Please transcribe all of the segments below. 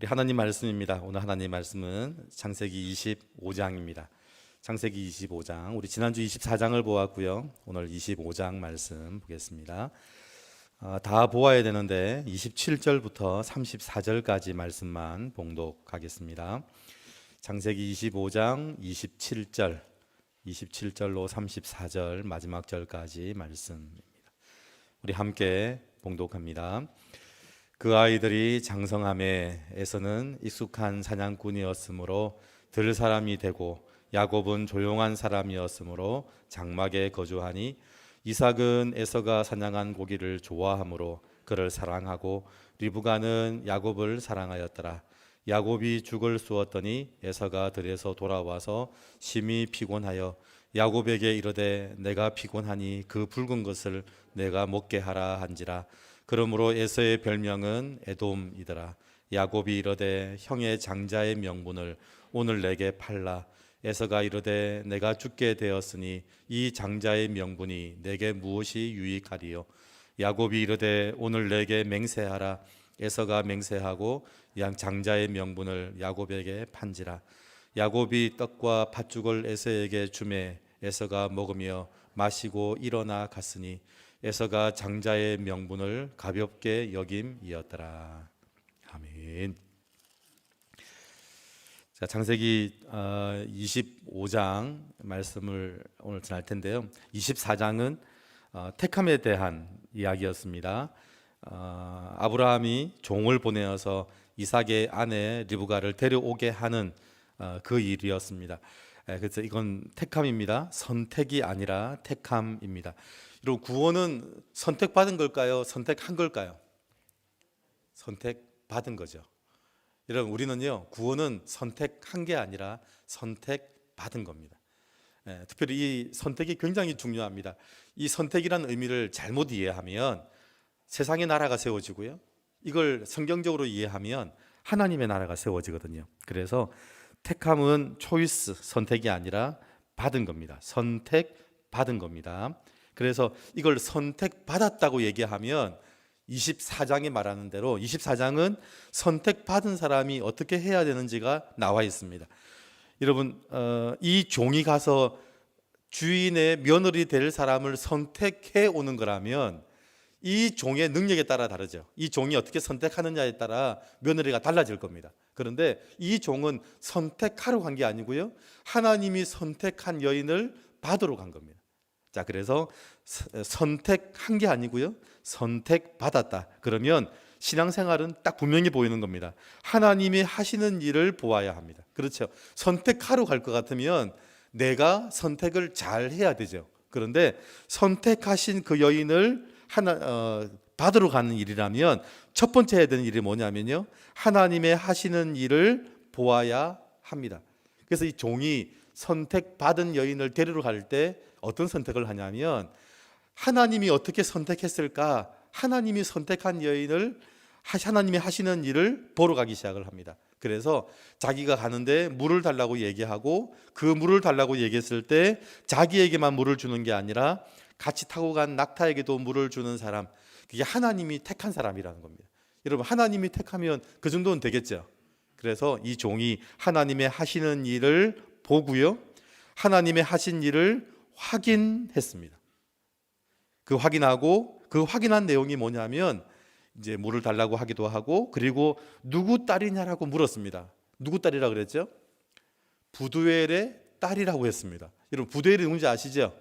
우리 하나님 말씀입니다. 오늘 하나님 말씀은 창세기 25장입니다. 창세기 25장, 우리 지난주 24장을 보았고요. 오늘 25장 말씀 보겠습니다. 다 보아야 되는데 27절부터 34절까지 말씀만 봉독하겠습니다. 창세기 25장 27절로 34절 마지막 절까지 말씀입니다. 우리 함께 봉독합니다. 그 아이들이 장성함에 에서는 익숙한 사냥꾼이었으므로 들 사람이 되고 야곱은 조용한 사람이었으므로 장막에 거주하니 이삭은 에서가 사냥한 고기를 좋아하므로 그를 사랑하고 리브가는 야곱을 사랑하였더라. 야곱이 죽을 쑤었더니 에서가 들에서 돌아와서 심히 피곤하여 야곱에게 이르되 내가 피곤하니 그 붉은 것을 내가 먹게 하라 한지라. 그러므로 에서의 별명은 에돔이더라. 야곱이 이르되 형의 장자의 명분을 오늘 내게 팔라. 에서가 이르되 내가 죽게 되었으니 이 장자의 명분이 내게 무엇이 유익하리요. 야곱이 이르되 오늘 내게 맹세하라. 에서가 맹세하고 장자의 명분을 야곱에게 판지라. 야곱이 떡과 팥죽을 에서에게 주매 에서가 먹으며 마시고 일어나 갔으니 에서가 장자의 명분을 가볍게 여김이었더라. 아멘. 자, 창세기 25장 말씀을 오늘 전할 텐데요. 24장은 택함에 대한 이야기였습니다. 아브라함이 종을 보내어서 이삭의 아내 리브가를 데려오게 하는 그 일이었습니다. 그래서 이건 택함입니다. 선택이 아니라 택함입니다. 여러분, 구원은 선택받은 걸까요? 선택한 걸까요? 선택받은 거죠. 여러분, 우리는요, 구원은 선택한 게 아니라 선택받은 겁니다. 특별히 이 선택이 굉장히 중요합니다. 이 선택이라는 의미를 잘못 이해하면 세상의 나라가 세워지고요, 이걸 성경적으로 이해하면 하나님의 나라가 세워지거든요. 그래서 택함은 초이스, 선택이 아니라 받은 겁니다. 선택받은 겁니다. 그래서 이걸 선택받았다고 얘기하면 24장에 말하는 대로 24장은 선택받은 사람이 어떻게 해야 되는지가 나와 있습니다. 여러분, 이 종이 가서 주인의 며느리 될 사람을 선택해 오는 거라면 이 종의 능력에 따라 다르죠. 이 종이 어떻게 선택하느냐에 따라 며느리가 달라질 겁니다. 그런데 이 종은 선택하러 간 게 아니고요, 하나님이 선택한 여인을 받으러 간 겁니다. 자, 그래서 선택한 게 아니고요, 선택받았다. 그러면 신앙생활은 딱 분명히 보이는 겁니다. 하나님이 하시는 일을 보아야 합니다. 그렇죠. 선택하러 갈 것 같으면 내가 선택을 잘 해야 되죠. 그런데 선택하신 그 여인을 받으러 가는 일이라면 첫 번째 해야 되는 일이 뭐냐면요, 하나님의 하시는 일을 보아야 합니다. 그래서 이 종이 선택받은 여인을 데리러 갈 때 어떤 선택을 하냐면, 하나님이 어떻게 선택했을까, 하나님이 선택한 여인을 하나님이 하시는 일을 보러 가기 시작을 합니다. 그래서 자기가 가는데 물을 달라고 얘기하고, 그 물을 달라고 얘기했을 때 자기에게만 물을 주는 게 아니라 같이 타고 간 낙타에게도 물을 주는 사람, 그게 하나님이 택한 사람이라는 겁니다. 여러분, 하나님이 택하면 그 정도는 되겠죠. 그래서 이 종이 하나님의 하시는 일을 보고요, 하나님의 하신 일을 확인했습니다. 그 확인한 내용이 뭐냐면, 이제 물을 달라고 하기도 하고, 그리고 누구 딸이냐라고 물었습니다. 누구 딸이라 그랬죠? 부두엘의 딸이라고 했습니다. 여러분, 부두엘이 누군지 아시죠?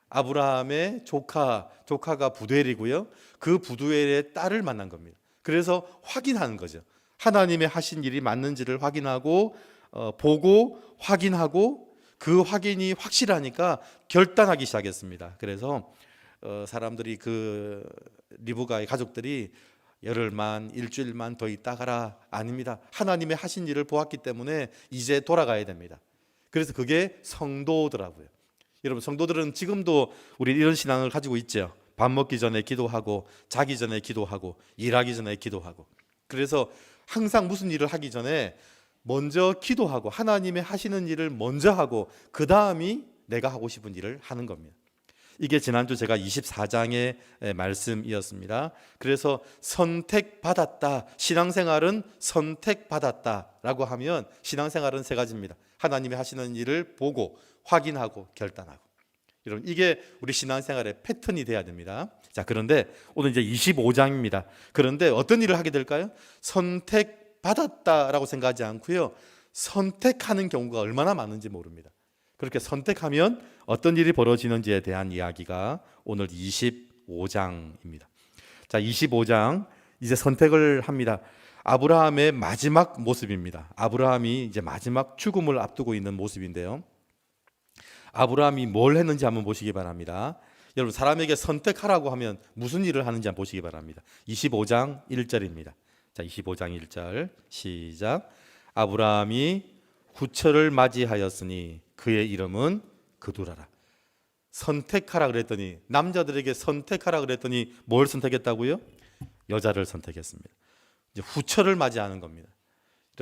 아브라함의 조카가 부두엘이고요, 그 부두엘의 딸을 만난 겁니다. 그래서 확인하는 거죠. 하나님의 하신 일이 맞는지를 확인하고, 보고 확인하고, 그 확인이 확실하니까 결단하기 시작했습니다. 그래서 사람들이, 그 리브가의 가족들이 열흘만, 일주일만 더 있다 가라. 아닙니다. 하나님의 하신 일을 보았기 때문에 이제 돌아가야 됩니다. 그래서 그게 성도더라고요. 여러분, 성도들은 지금도 우리 이런 신앙을 가지고 있죠. 밥 먹기 전에 기도하고, 자기 전에 기도하고, 일하기 전에 기도하고. 그래서 항상 무슨 일을 하기 전에 먼저 기도하고, 하나님의 하시는 일을 먼저 하고, 그 다음이 내가 하고 싶은 일을 하는 겁니다. 이게 지난주 제가 24장의 말씀이었습니다. 그래서 선택받았다, 신앙생활은 선택받았다라고 하면 신앙생활은 세 가지입니다. 하나님이 하시는 일을 보고 확인하고 결단하고. 여러분, 이게 우리 신앙생활의 패턴이 돼야 됩니다. 자, 그런데 오늘 이제 25장입니다. 그런데 어떤 일을 하게 될까요? 선택받았다라고 생각하지 않고요, 선택하는 경우가 얼마나 많은지 모릅니다. 그렇게 선택하면 어떤 일이 벌어지는지에 대한 이야기가 오늘 25장입니다. 자, 25장 이제 선택을 합니다. 아브라함의 마지막 모습입니다. 아브라함이 이제 마지막 죽음을 앞두고 있는 모습인데요. 아브라함이 뭘 했는지 한번 보시기 바랍니다. 여러분, 사람에게 선택하라고 하면 무슨 일을 하는지 한번 보시기 바랍니다. 25장 1절입니다. 자, 25장 1절 시작. 아브라함이 후처를 맞이하였으니 그의 이름은 그두라라. 선택하라 그랬더니, 남자들에게 선택하라 그랬더니 뭘 선택했다고요? 여자를 선택했습니다. 이제 후처를 맞이하는 겁니다.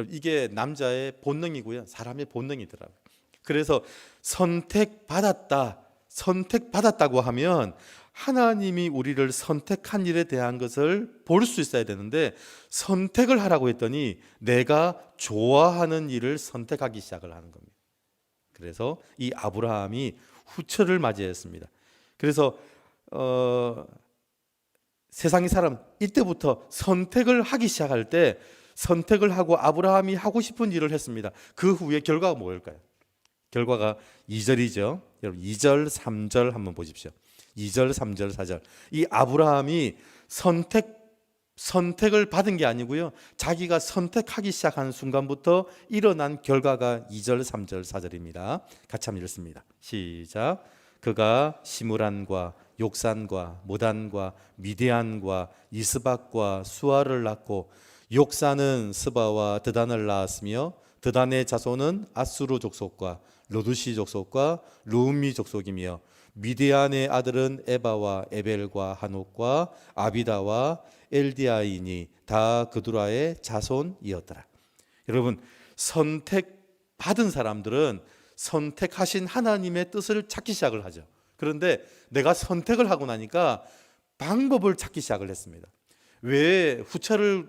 이게 남자의 본능이고요, 사람의 본능이더라고요. 그래서 선택받았다고 하면 하나님이 우리를 선택한 일에 대한 것을 볼 수 있어야 되는데, 선택을 하라고 했더니 내가 좋아하는 일을 선택하기 시작을 하는 겁니다. 그래서 이 아브라함이 후처를 맞이했습니다. 그래서 세상의 사람, 이때부터 선택을 하기 시작할 때 선택을 하고 아브라함이 하고 싶은 일을 했습니다. 그 후에 결과가 뭘까요? 결과가 2절이죠. 여러분, 2절, 3절 한번 보십시오. 2절, 3절, 4절. 이 아브라함이 선택을 받은 게 아니고요, 자기가 선택하기 시작한 순간부터 일어난 결과가 2절, 3절, 4절입니다. 같이 한번 읽습니다. 시작. 그가 시므란과 욕산과 모단과 미디안과 이스박과 수아를 낳고, 욕산은 스바와 드단을 낳았으며 드단의 자손은 아수르 족속과 로두시 족속과 루미 족속이며, 미디안의 아들은 에바와 에벨과 한옥과 아비다와 엘디아이니 다 그두라의 자손이었더라. 여러분, 선택받은 사람들은 선택하신 하나님의 뜻을 찾기 시작을 하죠. 그런데 내가 선택을 하고 나니까 방법을 찾기 시작을 했습니다. 왜 후처를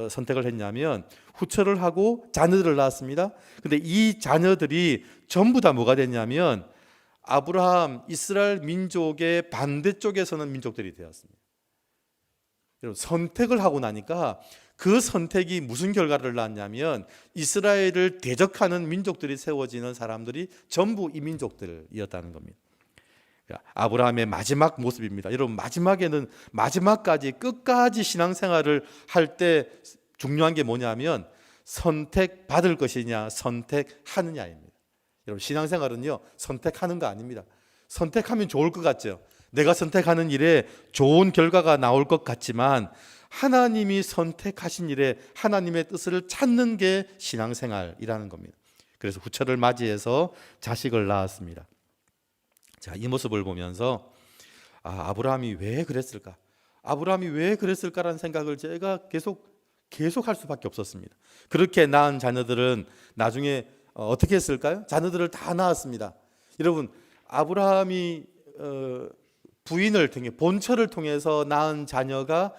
선택을 했냐면, 후처를 하고 자녀들을 낳았습니다. 근데 이 자녀들이 전부 다 뭐가 됐냐면, 아브라함, 이스라엘 민족의 반대쪽에 서는 민족들이 되었습니다. 여러분, 선택을 하고 나니까 그 선택이 무슨 결과를 낳았냐면, 이스라엘을 대적하는 민족들이 세워지는 사람들이 전부 이 민족들이었다는 겁니다. 아브라함의 마지막 모습입니다. 여러분, 마지막까지 끝까지 신앙생활을 할 때 중요한 게 뭐냐면 선택받을 것이냐 선택하느냐입니다. 여러분, 신앙생활은요, 선택하는 거 아닙니다. 선택하면 좋을 것 같죠. 내가 선택하는 일에 좋은 결과가 나올 것 같지만, 하나님이 선택하신 일에 하나님의 뜻을 찾는 게 신앙생활이라는 겁니다. 그래서 후처를 맞이해서 자식을 낳았습니다. 자, 이 모습을 보면서 아브라함이 왜 그랬을까? 아브라함이 왜 그랬을까라는 생각을 제가 계속 할 수밖에 없었습니다. 그렇게 낳은 자녀들은 나중에 어떻게 했을까요? 자녀들을 다 낳았습니다. 여러분, 아브라함이 부인을 통해, 본처를 통해서 낳은 자녀가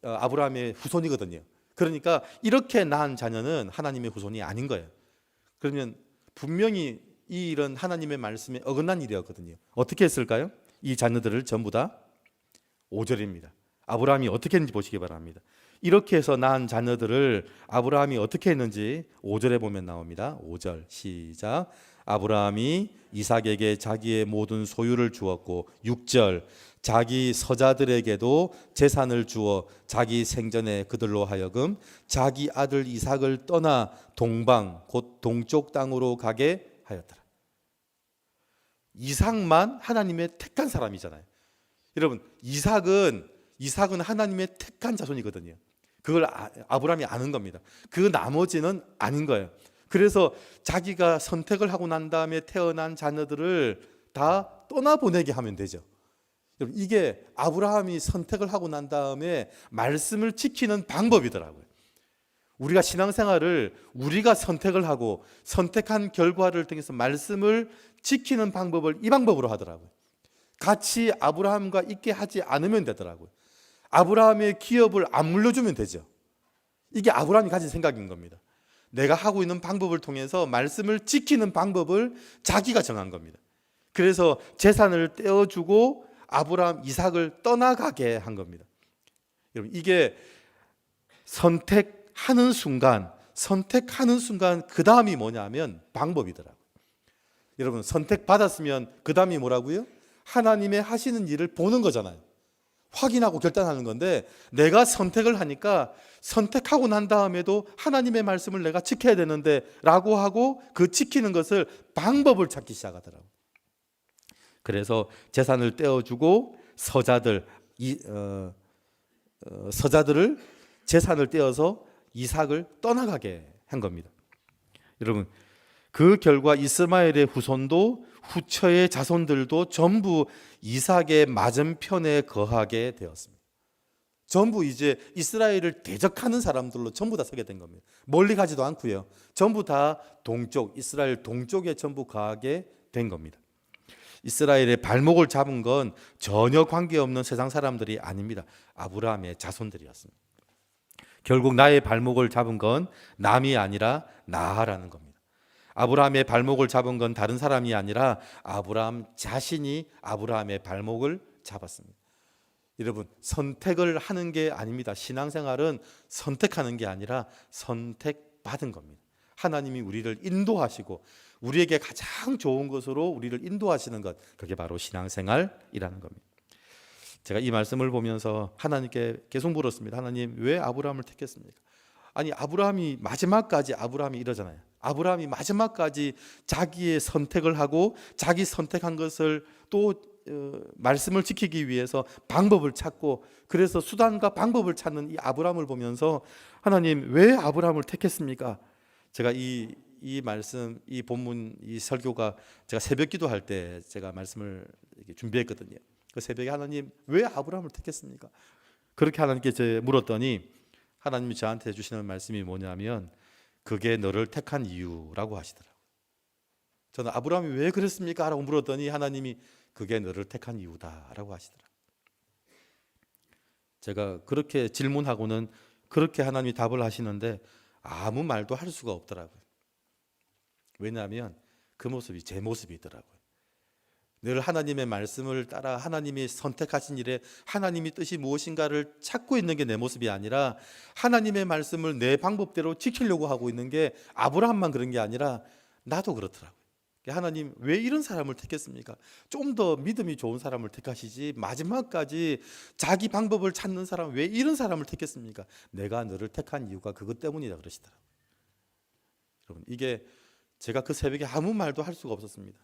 아브라함의 후손이거든요. 그러니까 이렇게 낳은 자녀는 하나님의 후손이 아닌 거예요. 그러면 분명히 이 일은 하나님의 말씀에 어긋난 일이었거든요. 어떻게 했을까요? 이 자녀들을 전부 다 5절입니다. 아브라함이 어떻게 했는지 보시기 바랍니다. 이렇게 해서 낳은 자녀들을 아브라함이 어떻게 했는지 5절에 보면 나옵니다. 5절 시작. 아브라함이 이삭에게 자기의 모든 소유를 주었고, 6절 자기 서자들에게도 재산을 주어 자기 생전에 그들로 하여금 자기 아들 이삭을 떠나 동방 곧 동쪽 땅으로 가게 하였더라. 이삭만 하나님의 택한 사람이잖아요. 여러분, 이삭은 하나님의 택한 자손이거든요. 그걸 아브라함이 아는 겁니다. 그 나머지는 아닌 거예요. 그래서 자기가 선택을 하고 난 다음에 태어난 자녀들을 다 떠나보내게 하면 되죠. 여러분, 이게 아브라함이 선택을 하고 난 다음에 말씀을 지키는 방법이더라고요. 우리가 신앙생활을 우리가 선택을 하고 선택한 결과를 통해서 말씀을 지키는 방법을 이 방법으로 하더라고요. 같이 아브라함과 있게 하지 않으면 되더라고요. 아브라함의 기업을 안 물려주면 되죠. 이게 아브라함이 가진 생각인 겁니다. 내가 하고 있는 방법을 통해서 말씀을 지키는 방법을 자기가 정한 겁니다. 그래서 재산을 떼어주고 아브라함, 이삭을 떠나가게 한 겁니다. 여러분, 이게 선택하는 순간 그 다음이 뭐냐면 방법이더라고요. 여러분, 선택받았으면 그 다음이 뭐라고요? 하나님의 하시는 일을 보는 거잖아요. 확인하고 결단하는 건데, 내가 선택을 하니까 선택하고 난 다음에도 하나님의 말씀을 내가 지켜야 되는데 라고 하고 그 지키는 것을 방법을 찾기 시작하더라고요. 그래서 재산을 떼어주고 서자들을 재산을 떼어서 이삭을 떠나가게 한 겁니다. 여러분, 그 결과 이스마엘의 후손도 후처의 자손들도 전부 이삭의 맞은편에 거하게 되었습니다. 전부 이제 이스라엘을 대적하는 사람들로 전부 다 서게 된 겁니다. 멀리 가지도 않고요. 전부 다 동쪽, 이스라엘 동쪽에 전부 거하게 된 겁니다. 이스라엘의 발목을 잡은 건 전혀 관계없는 세상 사람들이 아닙니다. 아브라함의 자손들이었습니다. 결국 나의 발목을 잡은 건 남이 아니라 나라는 겁니다. 아브라함의 발목을 잡은 건 다른 사람이 아니라 아브라함 자신이 아브라함의 발목을 잡았습니다. 여러분, 선택을 하는 게 아닙니다. 신앙생활은 선택하는 게 아니라 선택받은 겁니다. 하나님이 우리를 인도하시고 우리에게 가장 좋은 것으로 우리를 인도하시는 것, 그게 바로 신앙생활이라는 겁니다. 제가 이 말씀을 보면서 하나님께 계속 물었습니다. 하나님, 왜 아브라함을 택했습니까? 아니, 아브라함이 마지막까지 아브라함이 이러잖아요. 아브라함이 마지막까지 자기의 선택을 하고 자기 선택한 것을 또 말씀을 지키기 위해서 방법을 찾고, 그래서 수단과 방법을 찾는 이 아브라함을 보면서 하나님, 왜 아브라함을 택했습니까? 제가 이 말씀, 이 본문, 이 설교가 제가 새벽 기도할 때 제가 말씀을 준비했거든요. 그 새벽에 하나님, 왜 아브라함을 택했습니까? 그렇게 하나님께 물었더니 하나님이 저한테 해주시는 말씀이 뭐냐면, 그게 너를 택한 이유라고 하시더라고요. 저는 아브라함이 왜 그랬습니까? 라고 물었더니 하나님이 그게 너를 택한 이유다라고 하시더라고요. 제가 그렇게 질문하고는 그렇게 하나님이 답을 하시는데 아무 말도 할 수가 없더라고요. 왜냐하면 그 모습이 제 모습이더라고요. 늘 하나님의 말씀을 따라 하나님이 선택하신 일에 하나님의 뜻이 무엇인가를 찾고 있는 게 내 모습이 아니라 하나님의 말씀을 내 방법대로 지키려고 하고 있는 게 아브라함만 그런 게 아니라 나도 그렇더라고요. 하나님, 왜 이런 사람을 택했습니까? 좀 더 믿음이 좋은 사람을 택하시지 마지막까지 자기 방법을 찾는 사람, 왜 이런 사람을 택했습니까? 내가 너를 택한 이유가 그것 때문이다 그러시더라고요. 여러분, 이게 제가 그 새벽에 아무 말도 할 수가 없었습니다.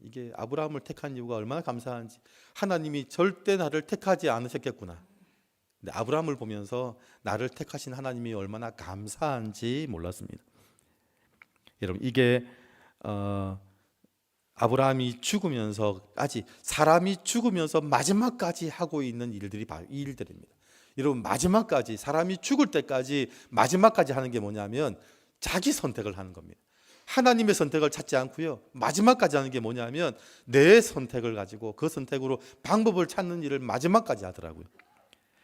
이게 아브라함을 택한 이유가 얼마나 감사한지, 하나님이 절대 나를 택하지 않으셨겠구나. 근데 아브라함을 보면서 나를 택하신 하나님이 얼마나 감사한지 몰랐습니다. 여러분, 이게 아브라함이 죽으면서까지, 사람이 죽으면서 마지막까지 하고 있는 일들이 바로 이 일들입니다. 여러분, 마지막까지, 사람이 죽을 때까지 마지막까지 하는 게 뭐냐면 자기 선택을 하는 겁니다. 하나님의 선택을 찾지 않고요, 마지막까지 하는 게 뭐냐면 내 선택을 가지고 그 선택으로 방법을 찾는 일을 마지막까지 하더라고요.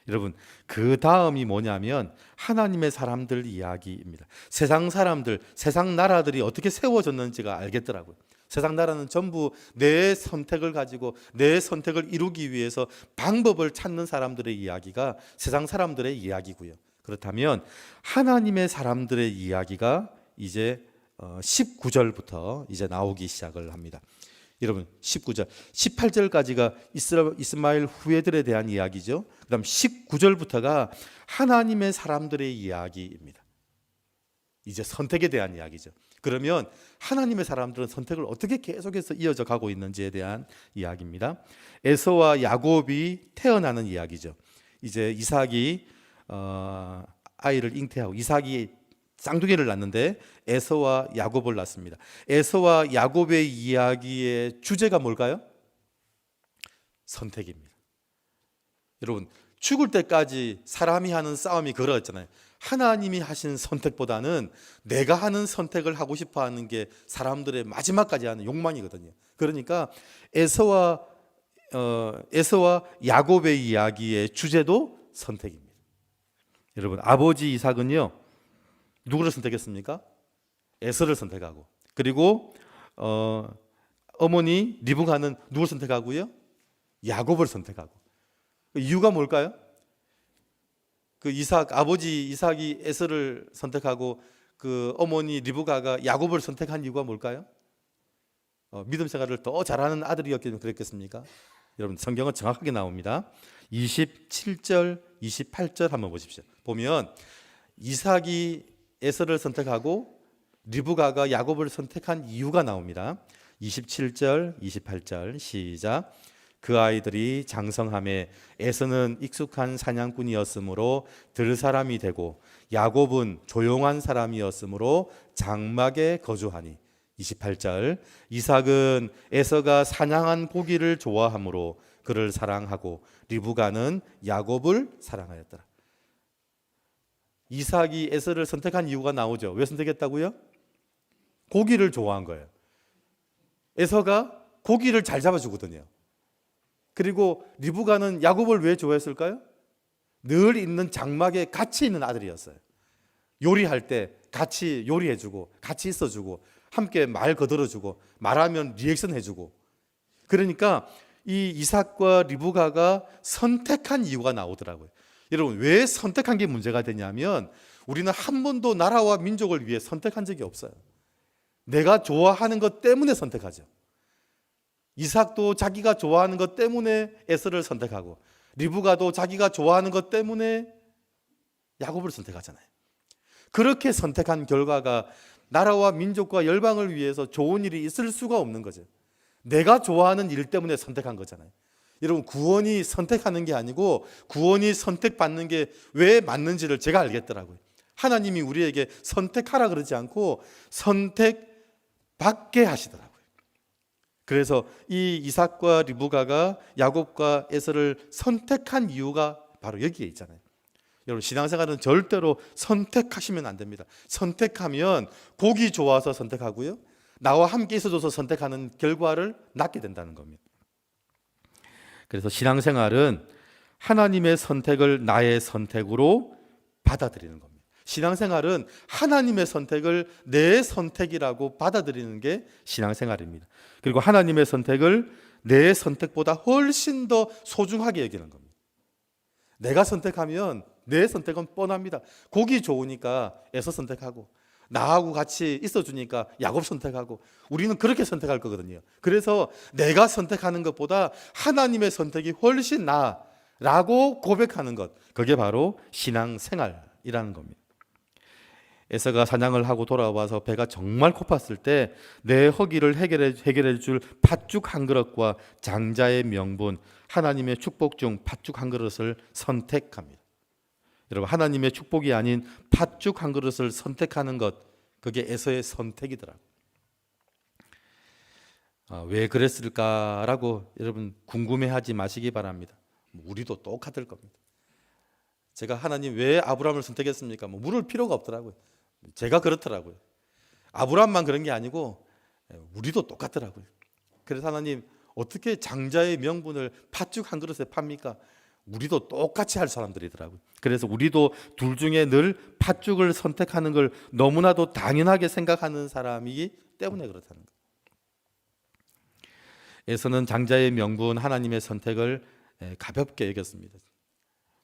여러분, 그 다음이 뭐냐면 하나님의 사람들 이야기입니다. 세상 사람들, 세상 나라들이 어떻게 세워졌는지가 알겠더라고요. 세상 나라는 전부 내 선택을 가지고 내 선택을 이루기 위해서 방법을 찾는 사람들의 이야기가 세상 사람들의 이야기고요. 그렇다면 하나님의 사람들의 이야기가 이제 19절부터 이제 나오기 시작을 합니다. 여러분, 19절, 18절까지가 이스마엘 후예들에 대한 이야기죠. 그 다음 19절부터가 하나님의 사람들의 이야기입니다. 이제 선택에 대한 이야기죠. 그러면 하나님의 사람들은 선택을 어떻게 계속해서 이어져 가고 있는지에 대한 이야기입니다. 에서와 야곱이 태어나는 이야기죠. 이제 이삭이 아이를 잉태하고, 이삭이 쌍둥이를 낳는데 에서와 야곱을 낳습니다. 에서와 야곱의 이야기의 주제가 뭘까요? 선택입니다. 여러분, 죽을 때까지 사람이 하는 싸움이 그거였잖아요. 하나님이 하신 선택보다는 내가 하는 선택을 하고 싶어 하는 게 사람들의 마지막까지 하는 욕망이거든요. 그러니까 에서와 에서와 야곱의 이야기의 주제도 선택입니다. 여러분, 아버지 이삭은요, 누구를 선택했습니까? 에서를 선택하고, 그리고 어머니 리브가는 누구를 선택하고요? 야곱을 선택하고. 이유가 뭘까요? 그 아버지 이삭이 에서를 선택하고 그 어머니 리브가가 야곱을 선택한 이유가 뭘까요? 믿음 생활을 더 잘하는 아들이었기 그랬겠습니까? 여러분, 성경은 정확하게 나옵니다. 27절, 28절 한번 보십시오. 보면 이삭이 에서를 선택하고 리브가가 야곱을 선택한 이유가 나옵니다. 27절, 28절 시작. 그 아이들이 장성함에 에서는 익숙한 사냥꾼이었으므로 들 사람이 되고 야곱은 조용한 사람이었으므로 장막에 거주하니. 28절 이삭은 에서가 사냥한 고기를 좋아하므로 그를 사랑하고 리브가는 야곱을 사랑하였더라. 이삭이 에서를 선택한 이유가 나오죠. 왜 선택했다고요? 고기를 좋아한 거예요. 에서가 고기를 잘 잡아주거든요. 그리고 리브가는 야곱을 왜 좋아했을까요? 늘 있는 장막에 같이 있는 아들이었어요. 요리할 때 같이 요리해주고 같이 있어주고 함께 말 거들어주고 말하면 리액션 해주고. 그러니까 이 이삭과 리브가가 선택한 이유가 나오더라고요. 여러분, 왜 선택한 게 문제가 되냐면 우리는 한 번도 나라와 민족을 위해 선택한 적이 없어요. 내가 좋아하는 것 때문에 선택하죠. 이삭도 자기가 좋아하는 것 때문에 에서를 선택하고 리브가도 자기가 좋아하는 것 때문에 야곱을 선택하잖아요. 그렇게 선택한 결과가 나라와 민족과 열방을 위해서 좋은 일이 있을 수가 없는 거죠. 내가 좋아하는 일 때문에 선택한 거잖아요. 여러분, 구원이 선택하는 게 아니고 구원이 선택받는 게 왜 맞는지를 제가 알겠더라고요. 하나님이 우리에게 선택하라 그러지 않고 선택받게 하시더라고요. 그래서 이 이삭과 리브가가 야곱과 에서를 선택한 이유가 바로 여기에 있잖아요. 여러분, 신앙생활은 절대로 선택하시면 안 됩니다. 선택하면 복이 좋아서 선택하고요, 나와 함께 있어줘서 선택하는 결과를 낳게 된다는 겁니다. 그래서 신앙생활은 하나님의 선택을 나의 선택으로 받아들이는 겁니다. 신앙생활은 하나님의 선택을 내 선택이라고 받아들이는 게 신앙생활입니다. 그리고 하나님의 선택을 내 선택보다 훨씬 더 소중하게 여기는 겁니다. 내가 선택하면 내 선택은 뻔합니다. 고기 좋으니까 에서 선택하고 나하고 같이 있어주니까 야곱 선택하고 우리는 그렇게 선택할 거거든요. 그래서 내가 선택하는 것보다 하나님의 선택이 훨씬 나라고 고백하는 것, 그게 바로 신앙생활이라는 겁니다. 에서가 사냥을 하고 돌아와서 배가 정말 고팠을 때 내 허기를 해결해 줄 팥죽 한 그릇과 장자의 명분, 하나님의 축복 중 팥죽 한 그릇을 선택합니다. 여러분, 하나님의 축복이 아닌 팥죽 한 그릇을 선택하는 것, 그게 에서의 선택이더라고요. 왜 그랬을까라고 여러분 궁금해하지 마시기 바랍니다. 우리도 똑같을 겁니다. 제가 하나님 왜 아브라함을 선택했습니까? 물을 필요가 없더라고요. 제가 그렇더라고요. 아브라함만 그런 게 아니고 우리도 똑같더라고요. 그래서 하나님 어떻게 장자의 명분을 팥죽 한 그릇에 팝니까? 우리도 똑같이 할 사람들이더라고요. 그래서 우리도 둘 중에 늘 팥죽을 선택하는 걸 너무나도 당연하게 생각하는 사람이기 때문에 그렇다는 거예요. 에서는 장자의 명분, 하나님의 선택을 가볍게 여겼습니다.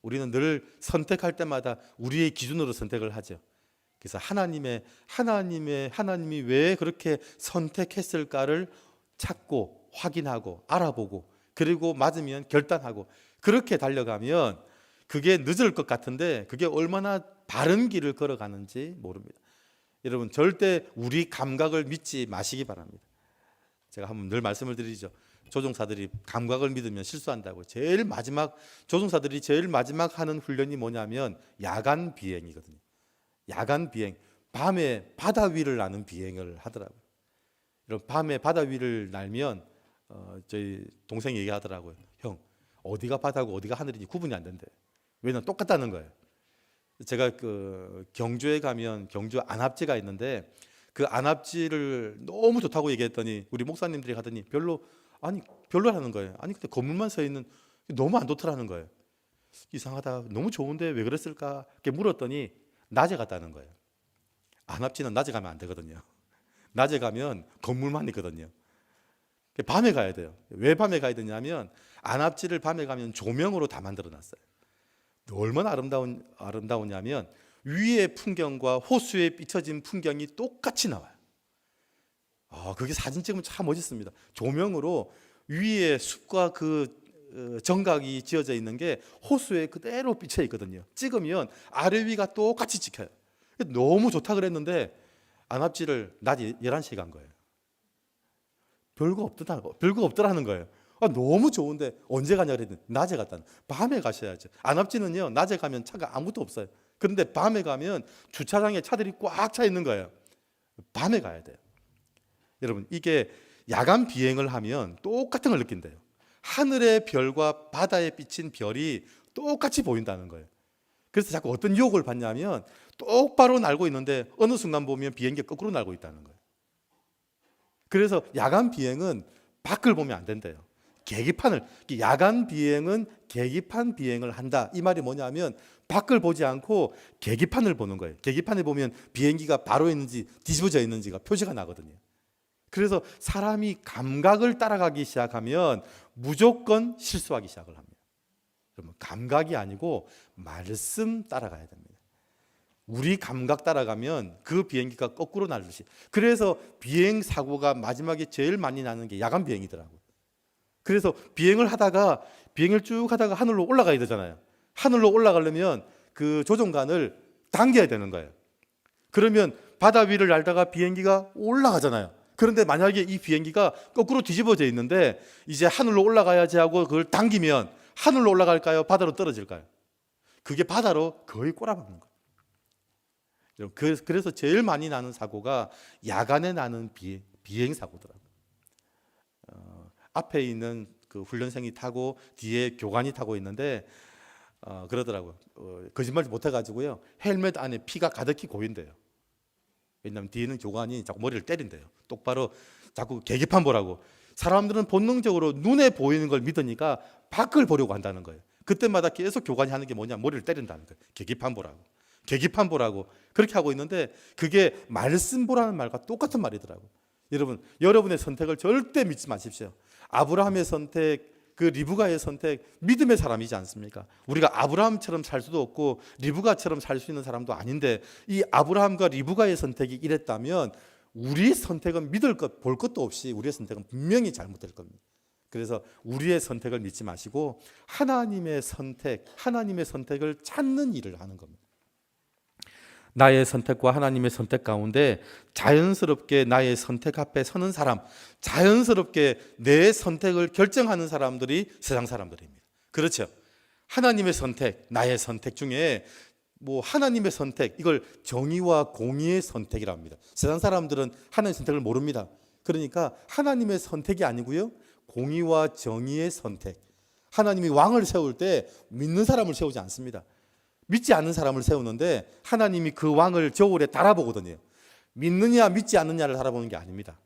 우리는 늘 선택할 때마다 우리의 기준으로 선택을 하죠. 그래서 하나님이 왜 그렇게 선택했을까를 찾고 확인하고 알아보고 그리고 맞으면 결단하고 그렇게 달려가면 그게 늦을 것 같은데 그게 얼마나 바른 길을 걸어가는지 모릅니다. 여러분, 절대 우리 감각을 믿지 마시기 바랍니다. 제가 한번 늘 말씀을 드리죠. 조종사들이 감각을 믿으면 실수한다고. 조종사들이 제일 마지막 하는 훈련이 뭐냐면 야간 비행이거든요. 야간 비행, 밤에 바다 위를 나는 비행을 하더라고요. 여러분, 밤에 바다 위를 날면 저희 동생이 얘기하더라고요. 형, 어디가 바다고 어디가 하늘인지 구분이 안 된대. 왜냐면 똑같다는 거예요. 제가 그 경주에 가면 경주 안압지가 있는데 그 안압지를 너무 좋다고 얘기했더니 우리 목사님들이 가더니 별로 아니 별로라는 거예요. 아니 근데 건물만 서 있는 너무 안 좋더라는 거예요. 이상하다. 너무 좋은데 왜 그랬을까? 이렇게 물었더니 낮에 갔다는 거예요. 안압지는 낮에 가면 안 되거든요. 낮에 가면 건물만 있거든요. 밤에 가야 돼요. 왜 밤에 가야 되냐면 안압지를 밤에 가면 조명으로 다 만들어 놨어요. 얼마나 아름다우냐면 위의 풍경과 호수에 비춰진 풍경이 똑같이 나와요. 그게 사진 찍으면 참 멋있습니다. 조명으로 위에 숲과 그 정각이 지어져 있는 게 호수에 그대로 비쳐 있거든요. 찍으면 아래 위가 똑같이 찍혀요. 너무 좋다 그랬는데 안압지를 낮 11시에 간 거예요. 별거 없더라는 거예요. 너무 좋은데 언제 가냐 그랬더니 낮에 갔다는. 밤에 가셔야죠. 안압지는요 낮에 가면 차가 아무것도 없어요. 그런데 밤에 가면 주차장에 차들이 꽉 차 있는 거예요. 밤에 가야 돼요. 여러분 이게 야간 비행을 하면 똑같은 걸 느낀대요. 하늘의 별과 바다에 비친 별이 똑같이 보인다는 거예요. 그래서 자꾸 어떤 유혹을 받냐면 똑바로 날고 있는데 어느 순간 보면 비행기가 거꾸로 날고 있다는 거예요. 그래서 야간 비행은 밖을 보면 안 된대요. 야간 비행은 계기판 비행을 한다. 이 말이 뭐냐면 밖을 보지 않고 계기판을 보는 거예요. 계기판에 보면 비행기가 바로 있는지 뒤집어져 있는지가 표시가 나거든요. 그래서 사람이 감각을 따라가기 시작하면 무조건 실수하기 시작을 합니다. 그러면 감각이 아니고 말씀 따라가야 됩니다. 우리 감각 따라가면 그 비행기가 거꾸로 날듯이. 그래서 비행 사고가 마지막에 제일 많이 나는 게 야간 비행이더라고요. 그래서 비행을 쭉 하다가 하늘로 올라가야 되잖아요. 하늘로 올라가려면 그 조종관을 당겨야 되는 거예요. 그러면 바다 위를 날다가 비행기가 올라가잖아요. 그런데 만약에 이 비행기가 거꾸로 뒤집어져 있는데 이제 하늘로 올라가야지 하고 그걸 당기면 하늘로 올라갈까요? 바다로 떨어질까요? 그게 바다로 거의 꼬라박는 거예요. 그래서 제일 많이 나는 사고가 야간에 나는 비행 사고더라고요. 앞에 있는 그 훈련생이 타고 뒤에 교관이 타고 있는데 그러더라고요. 거짓말 못해가지고요. 헬멧 안에 피가 가득히 고인대요. 왜냐하면 뒤에 있는 교관이 자꾸 머리를 때린대요. 똑바로 자꾸 계기판 보라고. 사람들은 본능적으로 눈에 보이는 걸 믿으니까 밖을 보려고 한다는 거예요. 그때마다 계속 교관이 하는 게 뭐냐, 머리를 때린다는 거예요. 계기판 보라고 그렇게 하고 있는데 그게 말씀 보라는 말과 똑같은 말이더라고요. 여러분의 선택을 절대 믿지 마십시오. 아브라함의 선택, 그 리브가의 선택, 믿음의 사람이지 않습니까? 우리가 아브라함처럼 살 수도 없고 리브가처럼 살 수 있는 사람도 아닌데 이 아브라함과 리브가의 선택이 이랬다면 우리의 선택은 믿을 것, 볼 것도 없이 우리의 선택은 분명히 잘못될 겁니다. 그래서 우리의 선택을 믿지 마시고 하나님의 선택을 찾는 일을 하는 겁니다. 나의 선택과 하나님의 선택 가운데 자연스럽게 나의 선택 앞에 서는 사람, 자연스럽게 내 선택을 결정하는 사람들이 세상 사람들입니다. 그렇죠? 하나님의 선택, 나의 선택 중에 하나님의 선택, 이걸 정의와 공의의 선택이라고 합니다. 세상 사람들은 하나님의 선택을 모릅니다. 그러니까 하나님의 선택이 아니고요, 공의와 정의의 선택. 하나님이 왕을 세울 때 믿는 사람을 세우지 않습니다. 믿지 않는 사람을 세우는데 하나님이 그 왕을 저울에 달아보거든요. 믿느냐 믿지 않느냐를 달아보는 게 아닙니다.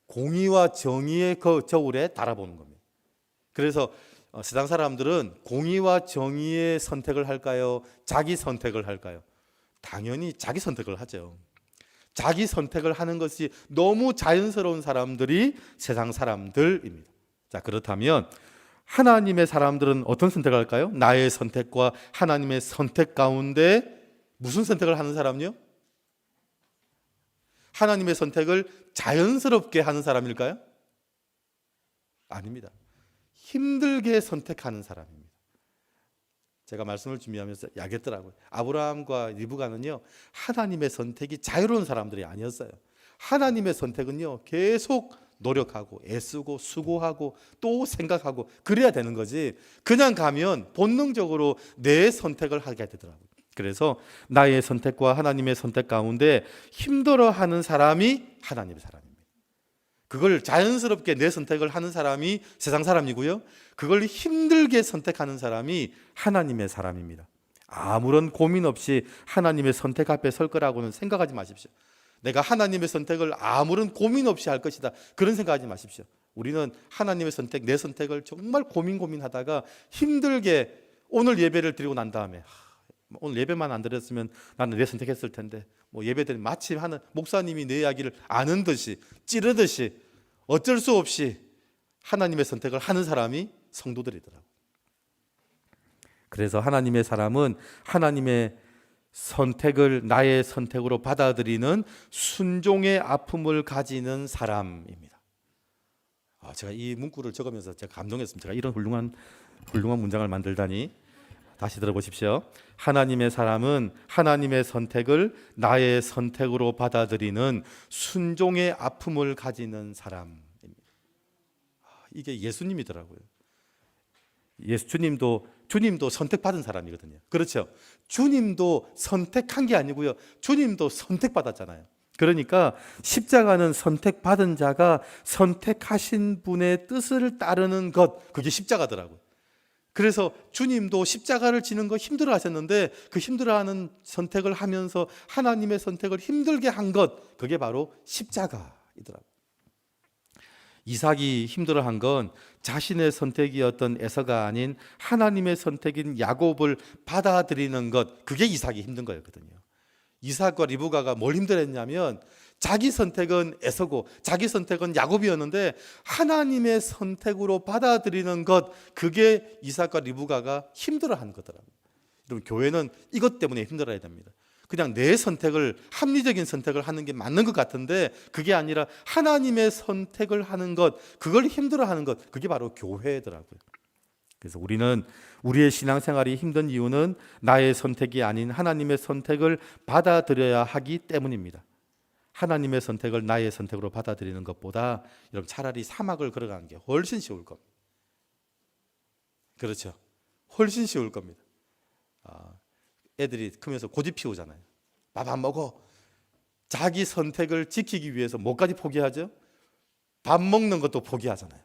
공의와 정의의 그 저울에 달아보는 겁니다. 그래서 세상 사람들은 공의와 정의의 선택을 할까요? 자기 선택을 할까요? 당연히 자기 선택을 하죠. 자기 선택을 하는 것이 너무 자연스러운 사람들이 세상 사람들입니다. 자, 그렇다면 하나님의 사람들은 어떤 선택을 할까요? 나의 선택과 하나님의 선택 가운데 무슨 선택을 하는 사람요? 하나님의 선택을 자연스럽게 하는 사람일까요? 아닙니다. 힘들게 선택하는 사람입니다. 제가 말씀을 준비하면서 야겠더라고요. 아브라함과 리브가는요, 하나님의 선택이 자유로운 사람들이 아니었어요. 하나님의 선택은요, 계속 노력하고 애쓰고 수고하고 또 생각하고 그래야 되는 거지, 그냥 가면 본능적으로 내 선택을 하게 되더라고요. 그래서 나의 선택과 하나님의 선택 가운데 힘들어하는 사람이 하나님의 사람입니다. 그걸 자연스럽게 내 선택을 하는 사람이 세상 사람이고요, 그걸 힘들게 선택하는 사람이 하나님의 사람입니다. 아무런 고민 없이 하나님의 선택 앞에 설 거라고는 생각하지 마십시오. 내가 하나님의 선택을 아무런 고민 없이 할 것이다, 그런 생각하지 마십시오. 우리는 하나님의 선택, 내 선택을 정말 고민하다가 힘들게 오늘 예배를 드리고 난 다음에 오늘 예배만 안 드렸으면 나는 내 선택했을 텐데, 뭐 예배드리면 마치 하는 목사님이 내 이야기를 아는 듯이 찌르듯이 어쩔 수 없이 하나님의 선택을 하는 사람이 성도들이더라고요. 그래서 하나님의 사람은 하나님의 선택을 나의 선택으로 받아들이는 순종의 아픔을 가지는 사람입니다. 제가 이 문구를 적으면서 제가 감동했습니다. 제가 이런 훌륭한 문장을 만들다니. 다시 들어보십시오. 하나님의 사람은 하나님의 선택을 나의 선택으로 받아들이는 순종의 아픔을 가지는 사람입니다. 이게 예수님이더라고요. 주님도 선택받은 사람이거든요. 그렇죠? 주님도 선택한 게 아니고요, 주님도 선택받았잖아요. 그러니까 십자가는 선택받은 자가 선택하신 분의 뜻을 따르는 것, 그게 십자가더라고요. 그래서 주님도 십자가를 지는 거 힘들어 하셨는데, 그 힘들어하는 선택을 하면서 하나님의 선택을 힘들게 한 것, 그게 바로 십자가이더라고요. 이삭이 힘들어한 건 자신의 선택이었던 에서가 아닌 하나님의 선택인 야곱을 받아들이는 것, 그게 이삭이 힘든 거였거든요. 이삭과 리브가가 뭘 힘들었냐면 자기 선택은 에서고 자기 선택은 야곱이었는데 하나님의 선택으로 받아들이는 것, 그게 이삭과 리브가가 힘들어한 거더라고요. 여러분, 교회는 이것 때문에 힘들어야 됩니다. 그냥 내 선택을, 합리적인 선택을 하는 게 맞는 것 같은데 그게 아니라 하나님의 선택을 하는 것, 그걸 힘들어하는 것, 그게 바로 교회더라고요. 그래서 우리는 우리의 신앙생활이 힘든 이유는 나의 선택이 아닌 하나님의 선택을 받아들여야 하기 때문입니다. 하나님의 선택을 나의 선택으로 받아들이는 것보다 여러분 차라리 사막을 걸어가는 게 훨씬 쉬울 겁니다. 그렇죠? 훨씬 쉬울 겁니다. 애들이 크면서 고집 피우잖아요. 밥 안 먹어. 자기 선택을 지키기 위해서 뭐까지 포기하죠? 밥 먹는 것도 포기하잖아요.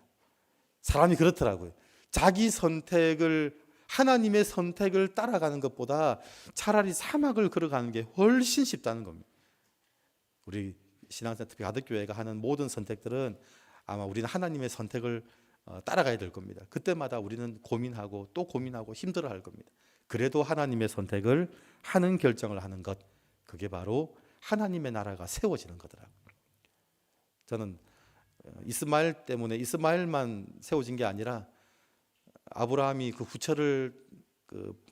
사람이 그렇더라고요. 자기 선택을, 하나님의 선택을 따라가는 것보다 차라리 사막을 걸어가는 게 훨씬 쉽다는 겁니다. 우리 신앙생활, 특히 가덕교회가 하는 모든 선택들은 아마 우리는 하나님의 선택을 따라가야 될 겁니다. 그때마다 우리는 고민하고 또 고민하고 힘들어할 겁니다. 그래도 하나님의 선택을 하는 결정을 하는 것, 그게 바로 하나님의 나라가 세워지는 거더라고요. 저는 이스마엘 때문에, 이스마엘만 세워진 게 아니라 아브라함이 그 후처를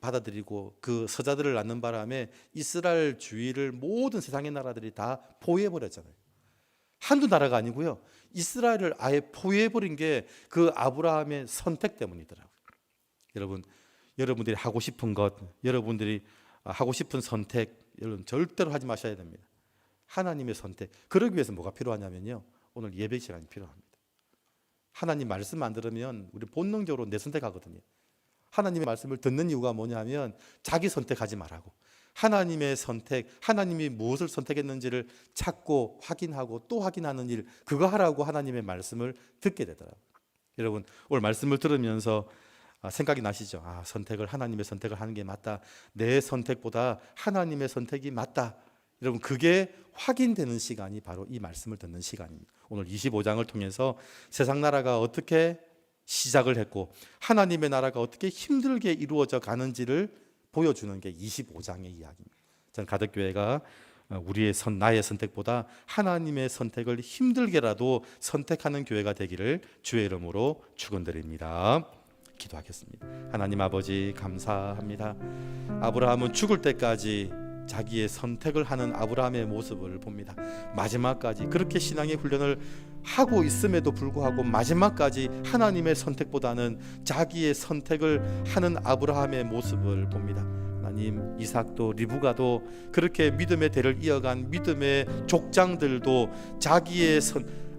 받아들이고 그 서자들을 낳는 바람에 이스라엘 주위를 모든 세상의 나라들이 다 포위해버렸잖아요. 한두 나라가 아니고요, 이스라엘을 아예 포위해버린 게 그 아브라함의 선택 때문이더라고요. 여러분들이 하고 싶은 것, 여러분들이 하고 싶은 선택, 여러분 절대로 하지 마셔야 됩니다. 하나님의 선택. 그러기 위해서 뭐가 필요하냐면요, 오늘 예배 시간이 필요합니다. 하나님 말씀 안 들으면 우리 본능적으로 내 선택하거든요. 하나님의 말씀을 듣는 이유가 뭐냐면 자기 선택하지 말라고, 하나님의 선택, 하나님이 무엇을 선택했는지를 찾고 확인하고 또 확인하는 일, 그거 하라고 하나님의 말씀을 듣게 되더라고요. 여러분, 오늘 말씀을 들으면서 생각이 나시죠? 선택을, 하나님의 선택을 하는 게 맞다, 내 선택보다 하나님의 선택이 맞다. 여러분, 그게 확인되는 시간이 바로 이 말씀을 듣는 시간입니다. 오늘 25장을 통해서 세상 나라가 어떻게 시작을 했고 하나님의 나라가 어떻게 힘들게 이루어져 가는지를 보여주는 게 25장의 이야기입니다. 저는 가덕교회가 나의 선택보다 하나님의 선택을 힘들게라도 선택하는 교회가 되기를 주의 이름으로 축원드립니다. 기도하겠습니다. 하나님 아버지, 감사합니다. 아브라함은 죽을 때까지 자기의 선택을 하는 아브라함의 모습을 봅니다. 마지막까지 그렇게 신앙의 훈련을 하고 있음에도 불구하고 마지막까지 하나님의 선택보다는 자기의 선택을 하는 아브라함의 모습을 봅니다. 하나님, 이삭도 리브가도 그렇게 믿음의 대를 이어간 믿음의 족장들도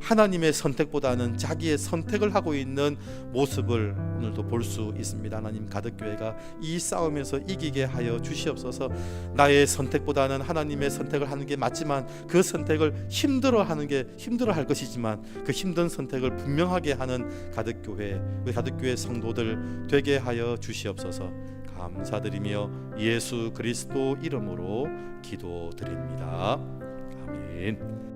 하나님의 선택보다는 자기의 선택을 하고 있는 모습을 오늘도 볼 수 있습니다. 하나님, 가덕교회가 이 싸움에서 이기게 하여 주시옵소서. 나의 선택보다는 하나님의 선택을 하는 게 맞지만 그 선택을 힘들어할 것이지만 그 힘든 선택을 분명하게 하는 가덕교회, 우리 가덕교회 성도들 되게 하여 주시옵소서. 감사드리며 예수 그리스도 이름으로 기도드립니다. 아멘.